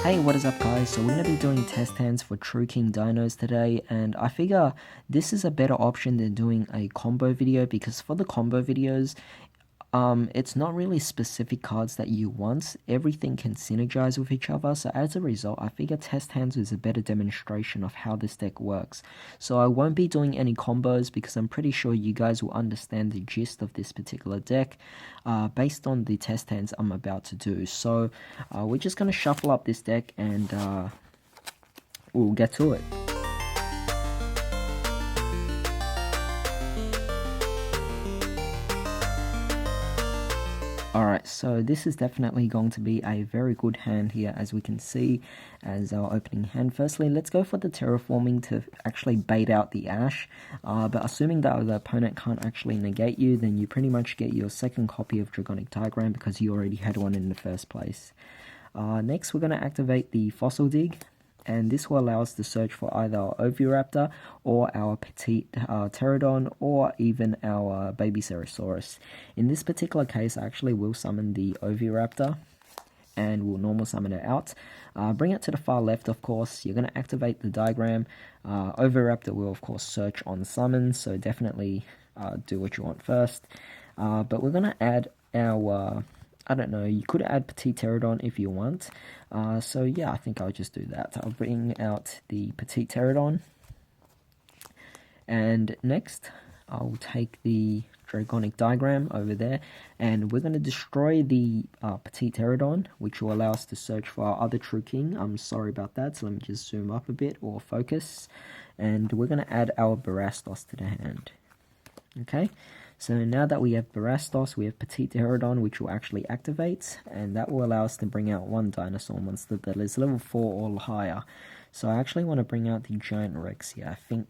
Hey, what is up guys? So we're going to be doing test hands for True King Dinos today, and I figure this is a better option than doing a combo video, because for the combo videos, it's not really specific cards that you want. Everything can synergize with each other, so as a result, I figure test hands is a better demonstration of how this deck works. So I won't be doing any combos because I'm pretty sure you guys will understand the gist of this particular deck based on the test hands I'm about to do. So we're just going to shuffle up this deck and we'll get to it. Alright, so this is definitely going to be a very good hand here, as we can see as our opening hand. Firstly, let's go for the terraforming to actually bait out the Ash, but assuming that the opponent can't actually negate you, then you pretty much get your second copy of Dragonic Diagram because you already had one in the first place. Next, we're going to activate the Fossil Dig, and this will allow us to search for either our Oviraptor or our Petite Pterodon, or even our Baby Ceratosaurus. In this particular case, I actually will summon the Oviraptor and we'll normal summon it out. Bring it to the far left, of course. You're going to activate the diagram. Oviraptor will, of course, search on summon, so definitely do what you want first. But we're going to add our... I don't know, you could add Petite Pterodon if you want. So yeah, I think I'll just do that. I'll bring out the Petite Pterodon. And next, I'll take the Dragonic Diagram over there. And we're going to destroy the Petite Pterodon, which will allow us to search for our other True King. I'm sorry about that, so let me just zoom up a bit, or focus. And we're going to add our Barastos to the hand. Okay, so now that we have Barastos, we have Petite Pterodon, which will actually activate, and that will allow us to bring out one dinosaur monster that is level 4 or higher. So I actually want to bring out the Giant Rex here. I think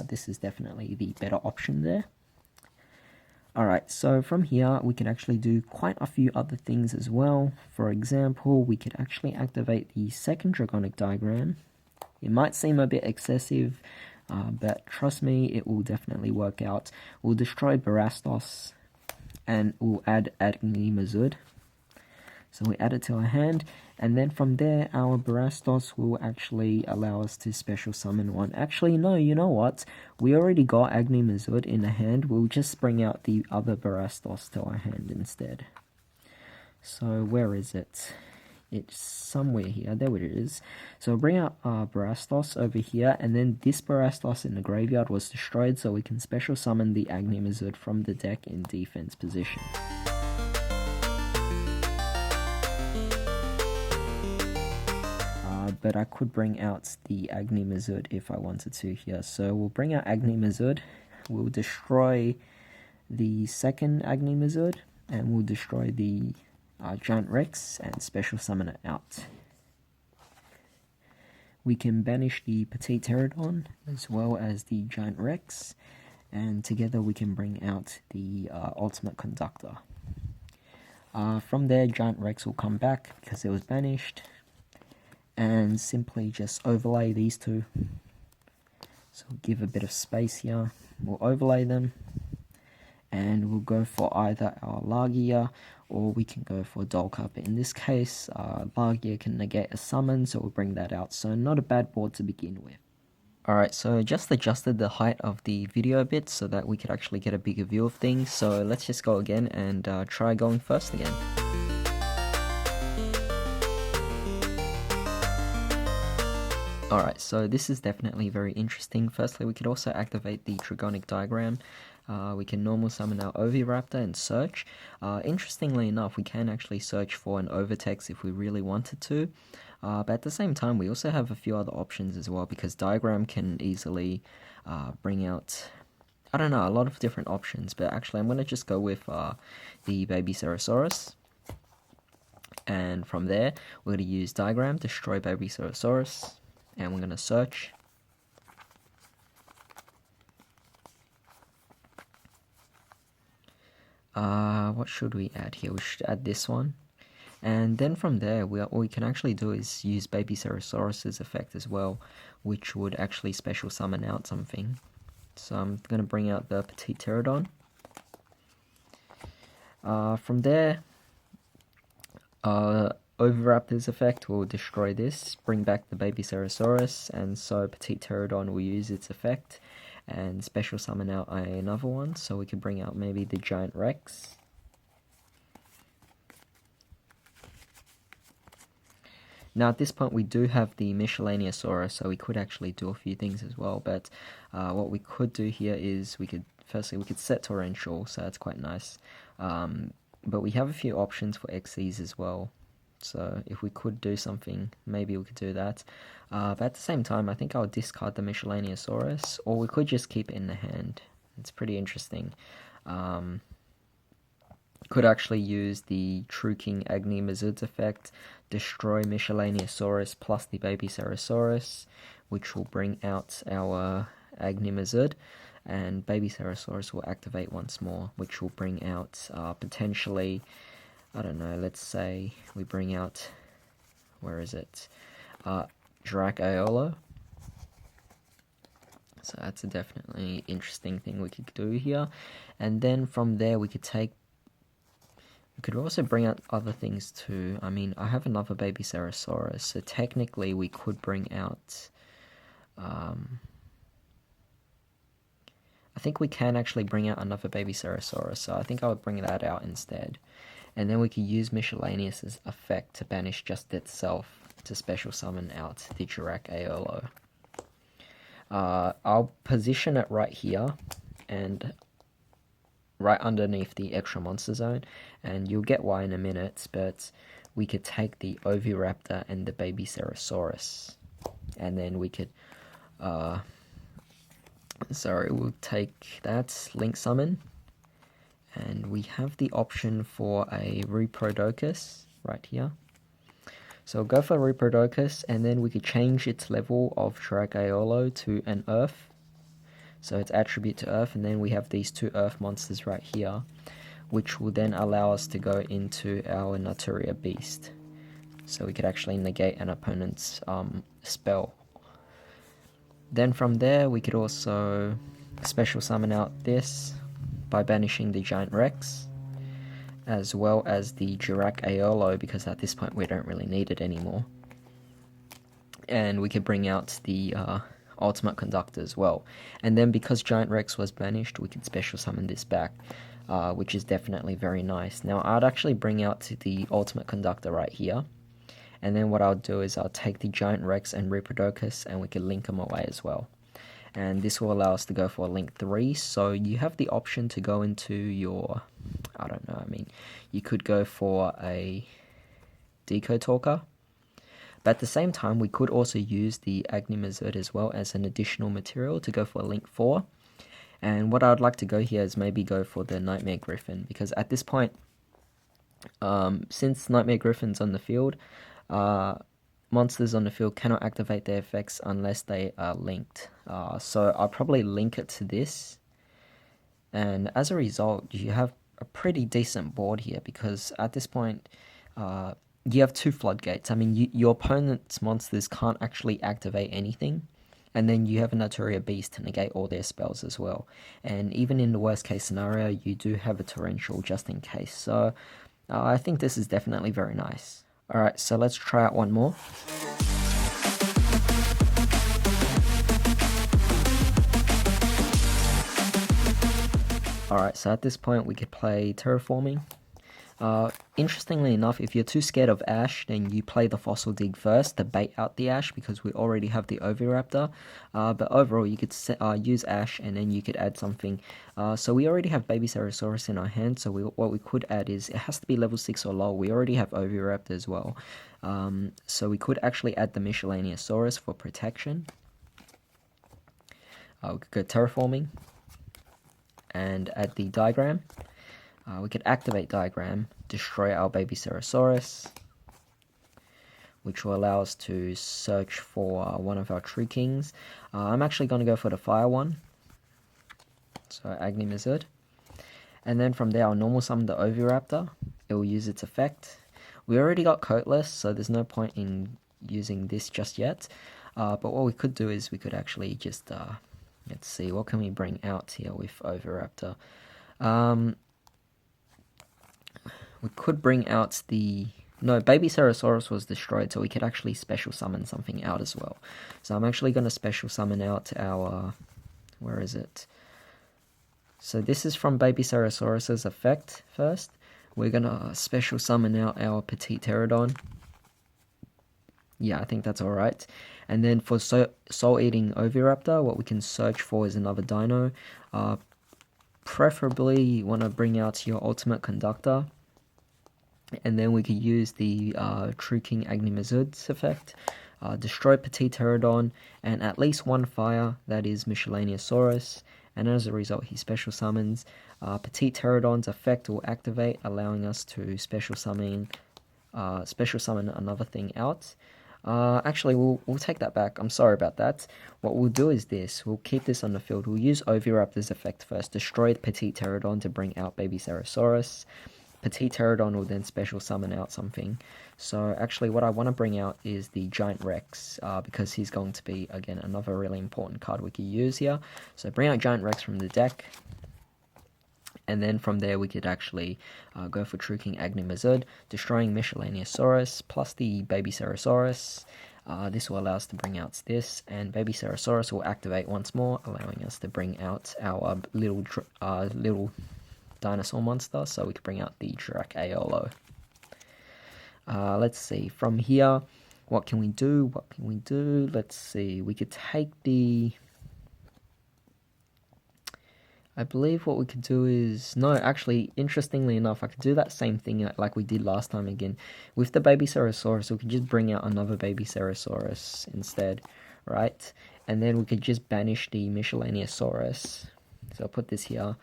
this is definitely the better option there. Alright, so from here we can actually do quite a few other things as well. For example, we could actually activate the second Dragonic Diagram. It might seem a bit excessive, but trust me, it will definitely work out. We'll destroy Barastos, and we'll add Agni Mazud. So we add it to our hand, and then from there, our Barastos will actually allow us to special summon one. Actually, no, you know what? We already got Agni Mazud in the hand. We'll just bring out the other Barastos to our hand instead. So where is it? It's somewhere here. There it is. So bring out Barastos over here, and then this Barastos in the graveyard was destroyed, so we can special summon the Agni Mazud from the deck in defense position. But I could bring out the Agni Mazud if I wanted to here. So we'll bring out Agni Mazud. We'll destroy the second Agni Mazud, and we'll destroy the Giant Rex and special summon it out. We can banish the Petite Pterodon as well as the Giant Rex, and together we can bring out the Ultimate Conductor. From there, Giant Rex will come back because it was banished, and simply just overlay these two. So we'll give a bit of space here. We'll overlay them, and we'll go for either our Lagia or we can go for Dolka. But in this case, Lagia can negate a summon, so we'll bring that out. So not a bad board to begin with. Alright, so just adjusted the height of the video a bit so that we could actually get a bigger view of things. So let's just go again and try going first again. Alright, so this is definitely very interesting. Firstly, we could also activate the Dragonic Diagram. We can normal summon our Oviraptor and search. Interestingly enough, we can actually search for an Overtext if we really wanted to. But at the same time, we also have a few other options as well, because Diagram can easily bring out, I don't know, a lot of different options. But actually, I'm going to just go with the Baby Ceratosaurus. And from there, we're going to use Diagram, destroy Baby Ceratosaurus. And we're going to search. What should we add here? We should add this one. And then from there, what we can actually do is use Baby Ceratosaurus's effect as well, which would actually special summon out something. So I'm going to bring out the Petite Pterodon. From there, Oviraptor's effect will destroy this, bring back the baby Ceratosaurus, and so Petite Pterodon will use its effect and special summon out another one, so we could bring out maybe the Giant Rex. Now at this point we do have the Miscellaneousaurus, so we could actually do a few things as well, but what we could do here is we could set Torrential, so that's quite nice, but we have a few options for XCs as well. So if we could do something, maybe we could do that. But at the same time, I think I'll discard the Miscellaneousaurus, or we could just keep it in the hand. It's pretty interesting. Could actually use the True King Dinos effect, destroy Miscellaneousaurus plus the baby Ceratosaurus, which will bring out our Dinos, and baby Ceratosaurus will activate once more, which will bring out potentially, I don't know, let's say we bring out, where is it, Yugioh. So that's a definitely interesting thing we could do here. And then from there we could also bring out other things too. I mean, I have another baby Ceratosaurus, so technically we could bring out, I think we can actually bring out another baby Ceratosaurus, so I think I would bring that out instead. And then we could use Miscellaneous's effect to banish just itself to special summon out the Yugioh. I'll position it right here and right underneath the extra monster zone, and you'll get why in a minute, but we could take the Oviraptor and the baby Ceratosaurus, and then we could, we'll take that, link summon, and we have the option for a Reproducus right here. So we'll go for Reproducus, and then we could change its level of Yugioh to an Earth. So its attribute to Earth, and then we have these two Earth monsters right here, which will then allow us to go into our Naturia Beast. So we could actually negate an opponent's spell. Then from there, we could also special summon out this by banishing the Giant Rex, as well as the Yugioh, because at this point we don't really need it anymore. And we could bring out the Ultimate Conductor as well. And then because Giant Rex was banished, we could special summon this back, which is definitely very nice. Now I'd actually bring out the Ultimate Conductor right here, and then what I'll do is I'll take the Giant Rex and Reproducus, and we can link them away as well. And this will allow us to go for a link 3, so you have the option to go into your, I don't know, I mean, you could go for a Deco Talker, but at the same time we could also use the Dinos as well as an additional material to go for a link 4. And what I'd like to go here is maybe go for the Nightmare Griffin, because at this point, since Nightmare Griffin's on the field, monsters on the field cannot activate their effects unless they are linked. So I'll probably link it to this, and as a result you have a pretty decent board here, because at this point you have two floodgates. I mean, your opponent's monsters can't actually activate anything, and then you have a Naturia Beast to negate all their spells as well. And even in the worst case scenario, you do have a Torrential just in case. So I think this is definitely very nice. Alright, so let's try out one more. Alright, so at this point we could play Terraforming. Interestingly enough, if you're too scared of Ash, then you play the Fossil Dig first to bait out the Ash, because we already have the Oviraptor. But overall, you could use Ash, and then you could add something. So we already have Baby Ceratosaurus in our hand, so what we could add is, it has to be level 6 or lower. We already have Oviraptor as well. So we could actually add the Miscellaneousaurus for protection. We could go Terraforming and add the Diagram. We could activate Diagram, destroy our baby Ceratosaurus, which will allow us to search for one of our True Kings. I'm actually going to go for the Fire one, so Dinos. And then from there, I'll normal summon the Oviraptor. It will use its effect. We already got Coatless, so there's no point in using this just yet. But what we could do is we could actually just, let's see, what can we bring out here with Oviraptor? We could bring out the No, Baby Ceresaurus was destroyed, so we could actually special summon something out as well. So I'm actually going to special summon out our... where is it? So this is from Baby Ceresaurus's effect first. We're going to special summon out our Petite Pterodon. Yeah, I think that's alright. And then for Soul-Eating Oviraptor, what we can search for is another dino. Preferably, you want to bring out your Ultimate Conductor. And then we could use the True King Dinos effect. Destroy Petite Pterodon and at least one fire, that is Miscellaneousaurus. And as a result, he special summons. Petite Pterodon's effect will activate, allowing us to special summon another thing out. Actually, we'll take that back. I'm sorry about that. What we'll do is this. We'll keep this on the field. We'll use Oviraptor's effect first. Destroy the Petite Pterodon to bring out Baby Ceresaurus. Petite Pterodon will then special summon out something. So actually what I want to bring out is the Giant Rex, because he's going to be, again, another really important card we could use here. So bring out Giant Rex from the deck. And then from there we could actually go for True King Dinos, destroying Miscellaneousaurus plus the Baby Ceresaurus. This will allow us to bring out this, and Baby Ceresaurus will activate once more, allowing us to bring out our little dinosaur monster, so we can bring out the Dracaiolo. Let's see, from here, what can we do? Let's see, we could take the... I believe what we could do is... No, actually, interestingly enough, I could do that same thing like we did last time again. With the Baby Ceresaurus, we could just bring out another Baby Ceresaurus instead, right? And then we could just banish the Miscellaneousaurus. So I'll put this here.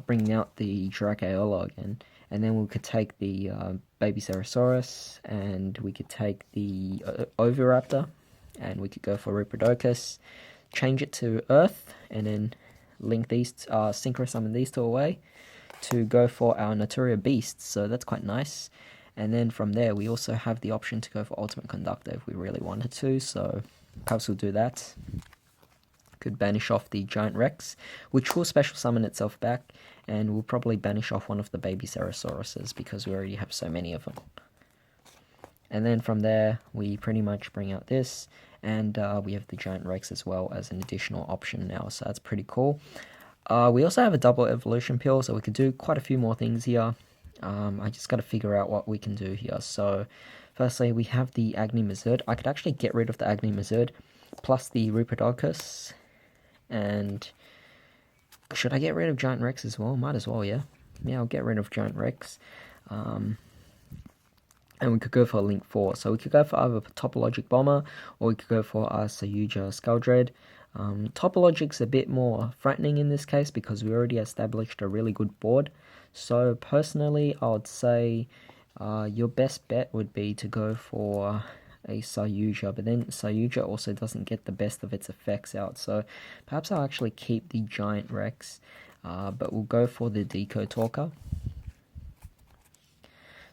Bring out the Dracaiolo again, and then we could take the Baby Ceresaurus, and we could take the Oviraptor, and we could go for Riprodocus, change it to Earth, and then link these, synchro summon these two away to go for our Naturia Beasts, so that's quite nice. And then from there, we also have the option to go for Ultimate Conductor if we really wanted to, so perhaps we'll do that. Could banish off the Giant Rex, which will special summon itself back, and we'll probably banish off one of the Baby Cerasauruses because we already have so many of them. And then from there, we pretty much bring out this, and we have the Giant Rex as well as an additional option now, so that's pretty cool. We also have a double evolution pill, so we could do quite a few more things here. I just got to figure out what we can do here. So, firstly, we have the Dinos. I could actually get rid of the Dinos plus the Riprodocus. And should I get rid of Giant Rex as well? Might as well, yeah. Yeah, I'll get rid of Giant Rex. And we could go for Link 4. So we could go for either Topologic Bomber, or we could go for Yugioh Skuldread. Topologic's a bit more threatening in this case because we already established a really good board. So personally, I would say your best bet would be to go for a Yugioh, but then Yugioh also doesn't get the best of its effects out, so perhaps I'll actually keep the Giant Rex, but we'll go for the Decode Talker.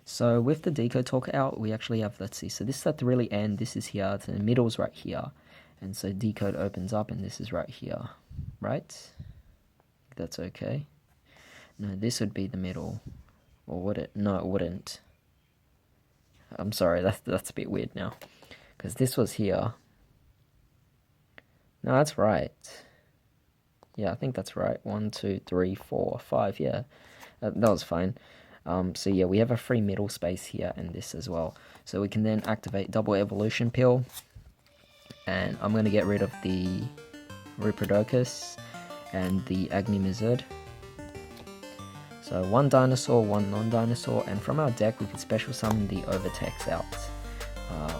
So with the Decode Talker out, we actually have, let's see, so this is at the really end, this is here, the middle's right here, and so Decode opens up, and this is right here, right? That's okay. No, this would be the middle, or would it? No, it wouldn't. I'm sorry, that's a bit weird now, because this was here. No, that's right. Yeah, I think that's right. 1, 2, 3, 4, 5. Yeah, that was fine. So yeah, we have a free middle space here and this as well. So we can then activate double evolution pill, and I'm going to get rid of the Riprodocus and the Dinos. So one dinosaur, one non-dinosaur, and from our deck we can special summon the Overtex out.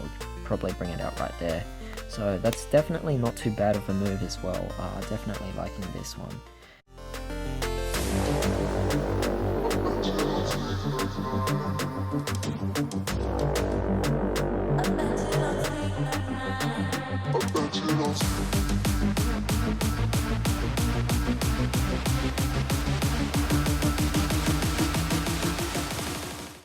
We could probably bring it out right there. So that's definitely not too bad of a move as well. Definitely liking this one.